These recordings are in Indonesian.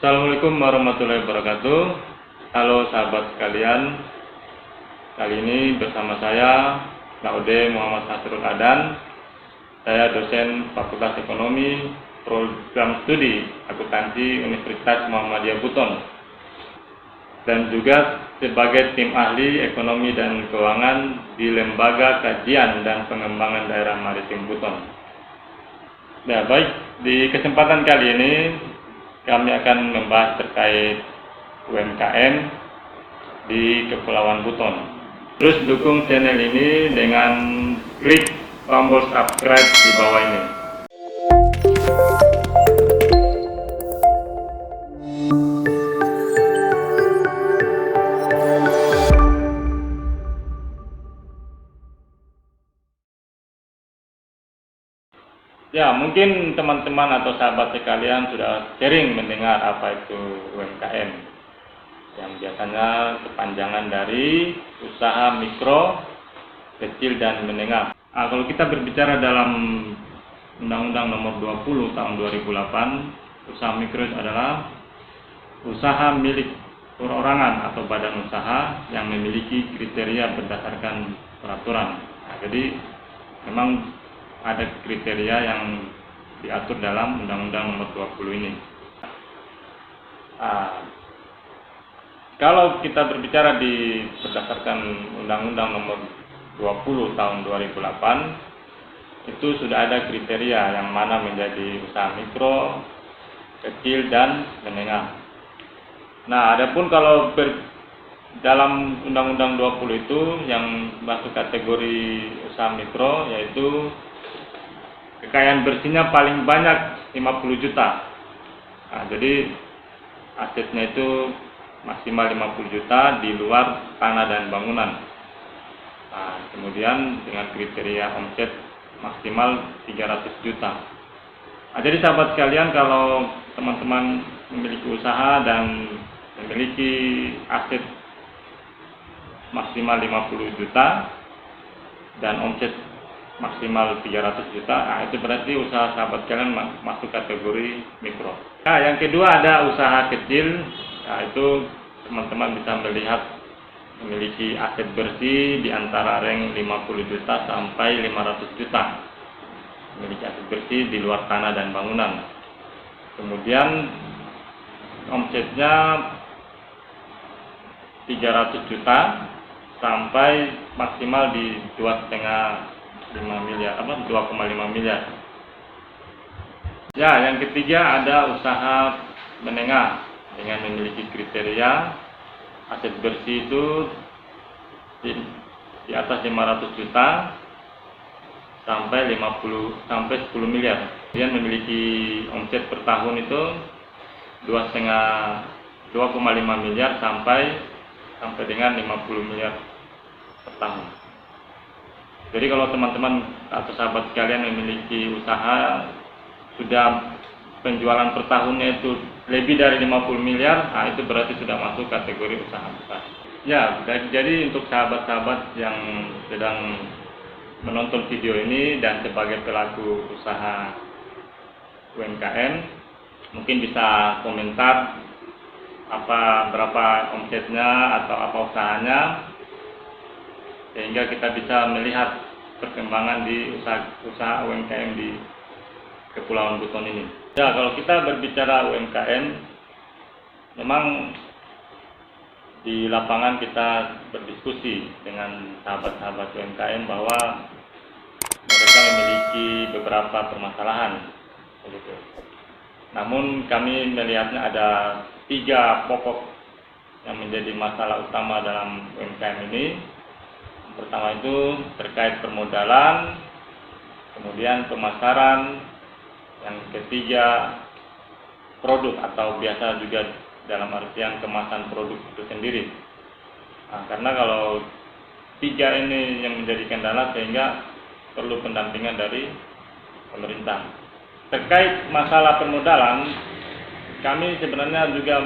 Assalamualaikum warahmatullahi wabarakatuh. Halo sahabat sekalian. Kali ini bersama saya Laude Muhammad Hasrul Adan. Saya dosen Fakultas Ekonomi Program Studi Akuntansi Universitas Muhammadiyah Buton, dan juga sebagai tim ahli ekonomi dan keuangan di Lembaga Kajian dan Pengembangan Daerah Maritim Buton. Nah, baik, di kesempatan kali ini kami akan membahas terkait UMKM di Kepulauan Buton. Terus dukung channel ini dengan klik tombol subscribe di bawah ini. Ya, mungkin teman-teman atau sahabat sekalian sudah sering mendengar apa itu UMKM, yang biasanya kepanjangan dari usaha mikro, kecil, dan menengah. Nah, kalau kita berbicara dalam Undang-Undang Nomor 20 Tahun 2008, usaha mikro adalah usaha milik perorangan atau badan usaha yang memiliki kriteria berdasarkan peraturan. Nah, jadi memang ada kriteria yang diatur dalam Undang-Undang Nomor 20 ini. Kalau kita berbicara berdasarkan Undang-Undang Nomor 20 Tahun 2008, itu sudah ada kriteria yang mana menjadi usaha mikro, kecil, dan menengah. Nah, adapun kalau dalam Undang-Undang 20 itu yang masuk kategori usaha mikro, yaitu kekayaan bersihnya paling banyak 50 juta. Nah, jadi asetnya itu maksimal 50 juta di luar tanah dan bangunan. Nah, kemudian dengan kriteria omset maksimal 300 juta. Nah, jadi sahabat sekalian, kalau teman-teman memiliki usaha dan memiliki aset maksimal 50 juta dan omset maksimal 300 juta, nah itu berarti usaha sahabat kalian masuk kategori mikro. Nah, yang kedua ada usaha kecil. Nah, itu teman-teman bisa melihat memiliki aset bersih di antara rank 50 juta sampai 500 juta. Memiliki aset bersih di luar tanah dan bangunan. Kemudian omsetnya 300 juta sampai maksimal di 2,5 miliar. Ya, yang ketiga ada usaha menengah dengan memiliki kriteria aset bersih itu di atas 500 juta sampai 10 miliar. Kemudian memiliki omset per tahun itu 2,5 miliar sampai dengan 50 miliar per tahun. Jadi kalau teman-teman atau sahabat sekalian memiliki usaha sudah penjualan per tahunnya itu lebih dari 50 miliar, nah itu berarti sudah masuk kategori usaha besar. Ya, jadi untuk sahabat-sahabat yang sedang menonton video ini dan sebagai pelaku usaha UMKM, mungkin bisa komentar berapa omsetnya atau apa usahanya, sehingga kita bisa melihat perkembangan di usaha UMKM di Kepulauan Buton ini. Ya, kalau kita berbicara UMKM, memang di lapangan kita berdiskusi dengan sahabat-sahabat UMKM bahwa mereka memiliki beberapa permasalahan. Namun kami melihatnya ada 3 pokok yang menjadi masalah utama dalam UMKM ini. Pertama itu terkait permodalan, kemudian pemasaran, yang ketiga produk atau biasa juga dalam artian kemasan produk itu sendiri. Nah, karena kalau 3 ini yang menjadi kendala sehingga perlu pendampingan dari pemerintah. Terkait masalah permodalan, kami sebenarnya juga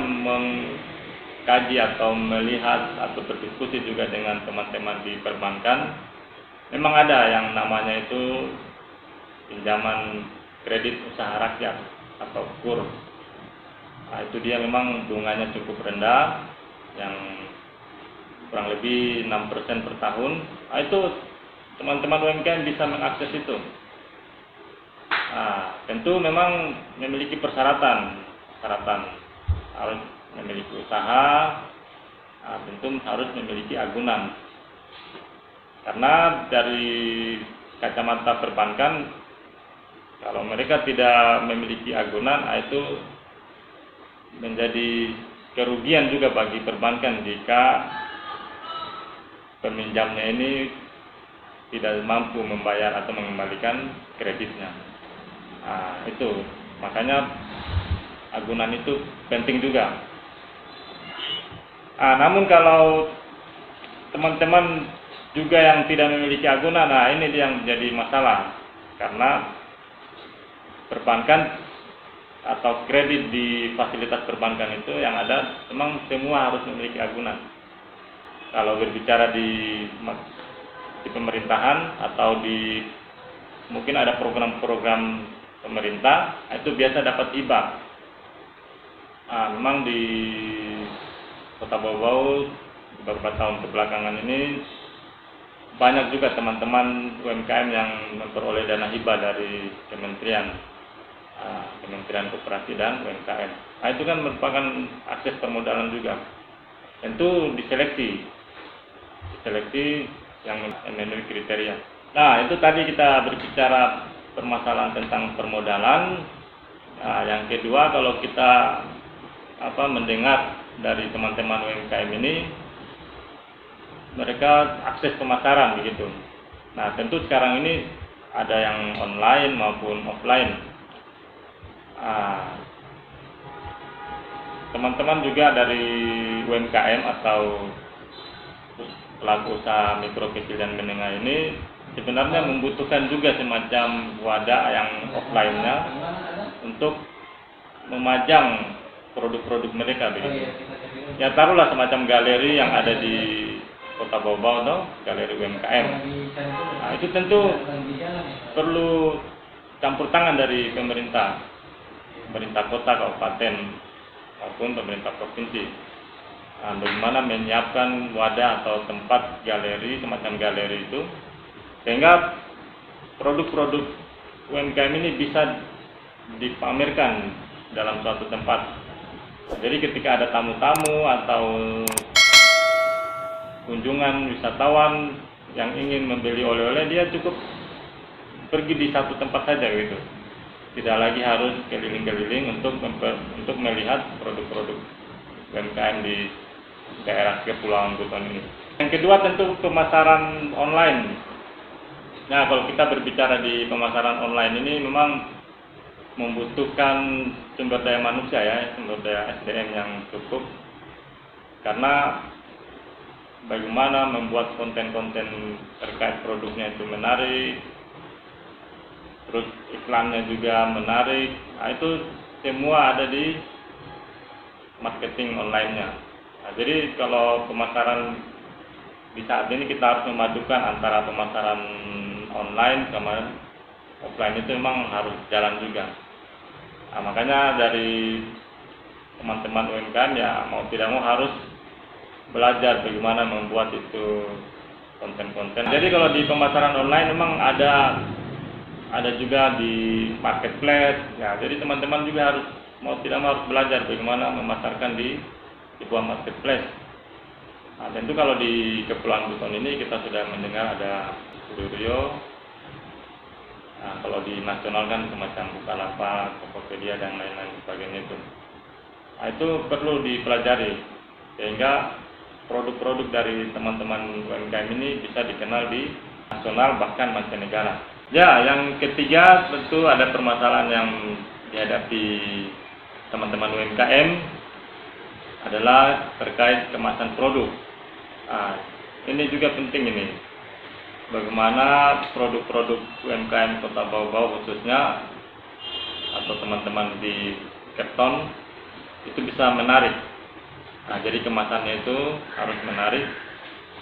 kaji atau melihat atau berdiskusi juga dengan teman-teman di perbankan. Memang ada yang namanya itu pinjaman kredit usaha rakyat atau KUR. Nah, itu dia memang bunganya cukup rendah, yang kurang lebih 6% per tahun. Nah, itu teman-teman UMKM bisa mengakses itu. Nah, tentu memang memiliki persyaratan harus memiliki usaha, tentu harus memiliki agunan. Karena dari kacamata perbankan, kalau mereka tidak memiliki agunan, itu menjadi kerugian juga bagi perbankan jika peminjamnya ini tidak mampu membayar atau mengembalikan kreditnya. Nah, itu makanya agunan itu penting juga. Namun kalau teman-teman juga yang tidak memiliki agunan, ini yang menjadi masalah, karena perbankan atau kredit di fasilitas perbankan itu yang ada memang semua harus memiliki agunan. Kalau berbicara di pemerintahan atau mungkin ada program-program pemerintah, itu biasa dapat hibah. Memang di Kota Bau-Bau beberapa tahun kebelakangan ini banyak juga teman-teman UMKM yang memperoleh dana hibah dari Kementerian Koperasi dan UMKM. Itu kan merupakan akses permodalan juga. Tentu diseleksi yang memenuhi kriteria. Nah, itu tadi kita berbicara permasalahan tentang permodalan. Yang kedua, kalau kita mendengar dari teman-teman UMKM ini, mereka akses pemasaran begitu. Nah, tentu sekarang ini ada yang online maupun offline. Teman-teman juga dari UMKM atau pelaku usaha mikro, kecil, dan menengah ini sebenarnya membutuhkan juga semacam wadah yang offline-nya untuk memajang produk-produk mereka begitu. Ya, taruhlah semacam galeri yang ada di Kota Bau-Bau, galeri UMKM. Itu tentu perlu campur tangan dari pemerintah kota, kabupaten, maupun pemerintah provinsi. Bagaimana menyiapkan wadah atau tempat galeri, semacam galeri itu, sehingga produk-produk UMKM ini bisa dipamerkan dalam suatu tempat. Jadi ketika ada tamu-tamu atau kunjungan wisatawan yang ingin membeli oleh-oleh, dia cukup pergi di satu tempat saja gitu. Tidak lagi harus keliling-keliling untuk melihat produk-produk UMKM di daerah Kepulauan Buton ini. Yang kedua tentu pemasaran online. Nah, kalau kita berbicara di pemasaran online ini memang membutuhkan sumber daya manusia sumber daya SDM yang cukup. Karena bagaimana membuat konten-konten terkait produknya itu menarik, terus iklannya juga menarik. Itu semua ada di marketing online-nya. Jadi kalau pemasaran di saat ini kita harus memadukan antara pemasaran online sama offline, itu memang harus jalan juga. Makanya dari teman-teman UMKM mau tidak mau harus belajar bagaimana membuat itu konten-konten. Jadi kalau di pemasaran online memang ada juga di marketplace. Jadi teman-teman juga harus harus belajar bagaimana memasarkan di sebuah marketplace. Tentu kalau di Kepulauan Buton ini kita sudah mendengar ada Studio. Kalau di nasional kan semacam Bukalapak, Tokopedia, dan lain-lain sebagainya itu. Itu perlu dipelajari sehingga produk-produk dari teman-teman UMKM ini bisa dikenal di nasional bahkan mancanegara. Yang ketiga tentu ada permasalahan yang dihadapi teman-teman UMKM adalah terkait kemasan produk. Ini juga penting ini. Bagaimana produk-produk UMKM Kota Bau-Bau khususnya atau teman-teman di Kepton itu bisa menarik. Jadi kemasannya itu harus menarik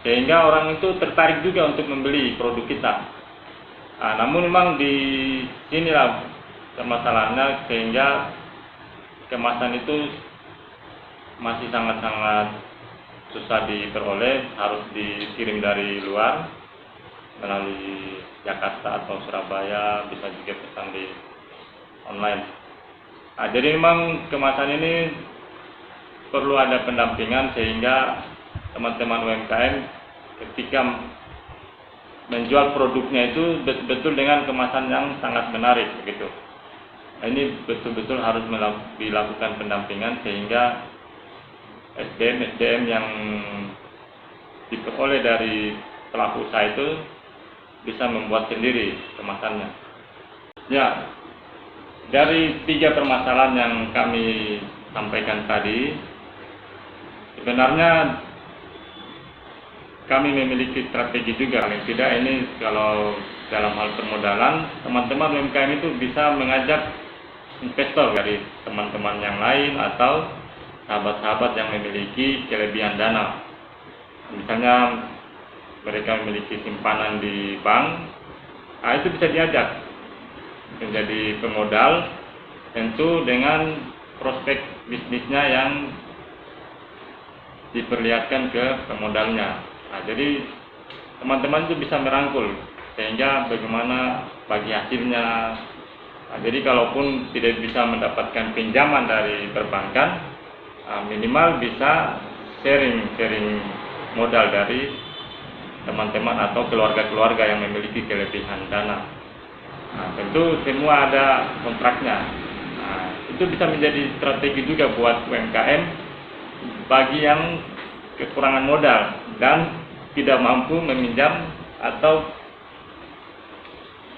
sehingga orang itu tertarik juga untuk membeli produk kita. Namun memang di sinilah permasalahannya, sehingga kemasan itu masih sangat-sangat susah diperoleh, harus dikirim dari luar melalui Jakarta atau Surabaya, bisa juga pesan di online. Nah, jadi memang kemasan ini perlu ada pendampingan sehingga teman-teman UMKM ketika menjual produknya itu betul-betul dengan kemasan yang sangat menarik begitu. Nah, ini betul-betul harus dilakukan pendampingan sehingga SDM yang diperoleh dari pelaku usaha itu bisa membuat sendiri kemasannya. Ya, dari 3 permasalahan yang kami sampaikan tadi, sebenarnya kami memiliki strategi juga. Paling tidak ini kalau dalam hal permodalan, teman-teman UMKM itu bisa mengajak investor dari teman-teman yang lain atau sahabat-sahabat yang memiliki kelebihan dana. Misalnya mereka memiliki simpanan di bank, nah itu bisa diajak menjadi pemodal, tentu dengan prospek bisnisnya yang diperlihatkan ke pemodalnya. Nah, jadi teman-teman itu bisa merangkul sehingga bagaimana bagi hasilnya. Nah, jadi kalaupun tidak bisa mendapatkan pinjaman dari perbankan, minimal bisa sharing modal dari teman-teman atau keluarga-keluarga yang memiliki kelebihan dana. Nah, tentu semua ada kontraknya. Nah, itu bisa menjadi strategi juga buat UMKM bagi yang kekurangan modal dan tidak mampu meminjam atau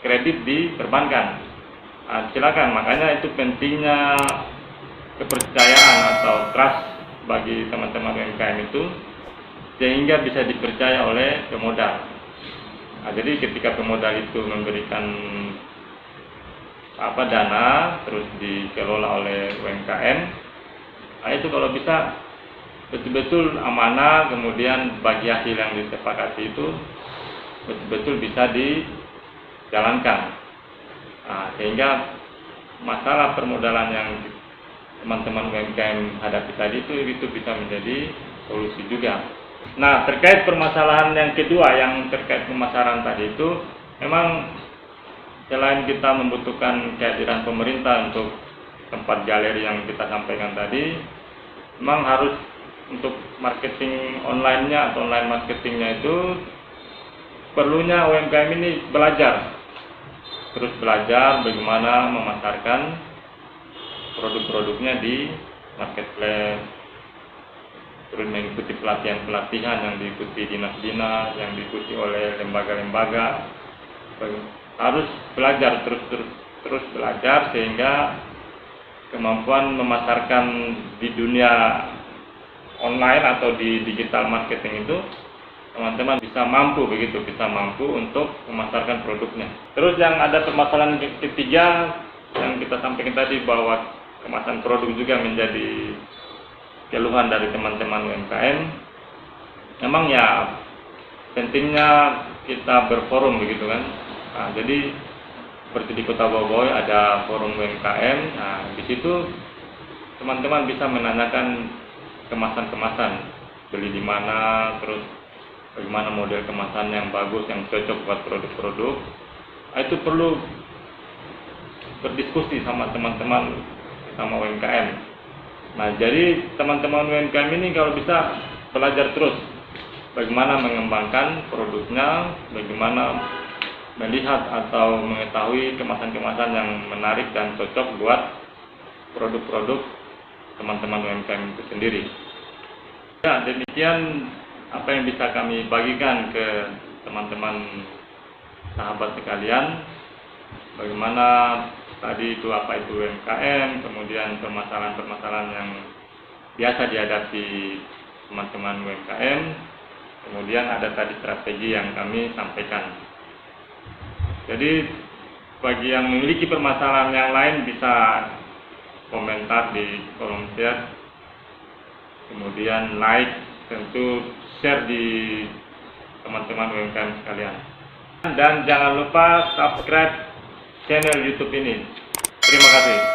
kredit di perbankan. Nah, silakan, makanya itu pentingnya kepercayaan atau trust bagi teman-teman UMKM itu sehingga bisa dipercaya oleh pemodal. Nah, jadi ketika pemodal itu memberikan dana terus dikelola oleh UMKM, nah itu kalau bisa betul-betul amanah, kemudian bagi hasil yang disepakati itu betul-betul bisa dijalankan. Nah, sehingga masalah permodalan yang teman-teman UMKM hadapi tadi itu bisa menjadi solusi juga. Nah, terkait permasalahan yang kedua yang terkait pemasaran tadi itu, memang selain kita membutuhkan kehadiran pemerintah untuk tempat galeri yang kita sampaikan tadi, memang harus untuk marketing online-nya atau online marketingnya itu perlunya UMKM ini terus belajar bagaimana memasarkan produk-produknya di marketplace, terus mengikuti pelatihan-pelatihan yang diikuti dinas-dinas, yang diikuti oleh lembaga-lembaga. Harus belajar terus belajar sehingga kemampuan memasarkan di dunia online atau di digital marketing itu teman-teman bisa mampu untuk memasarkan produknya. Terus yang ada permasalahan ketiga yang kita sampaikan tadi bahwa kemasan produk juga menjadi keluhan dari teman-teman UMKM. Memang ya pentingnya kita berforum begitu kan. Nah, jadi seperti di Kota Boboy ada forum UMKM. Nah, di situ teman-teman bisa menanyakan kemasan-kemasan, beli di mana, terus bagaimana model kemasan yang bagus, yang cocok buat produk-produk. Nah, itu perlu berdiskusi sama teman-teman sama UMKM. Nah, jadi teman-teman UMKM ini kalau bisa belajar terus bagaimana mengembangkan produknya, bagaimana melihat atau mengetahui kemasan-kemasan yang menarik dan cocok buat produk-produk teman-teman UMKM itu sendiri. Ya, demikian apa yang bisa kami bagikan ke teman-teman sahabat sekalian. Bagaimana tadi itu apa itu UMKM, kemudian permasalahan-permasalahan yang biasa dihadapi teman-teman UMKM, kemudian ada tadi strategi yang kami sampaikan. Jadi bagi yang memiliki permasalahan yang lain bisa komentar di kolom chat, kemudian like, tentu share di teman-teman UMKM sekalian. Dan jangan lupa subscribe channel YouTube ini. Terima kasih.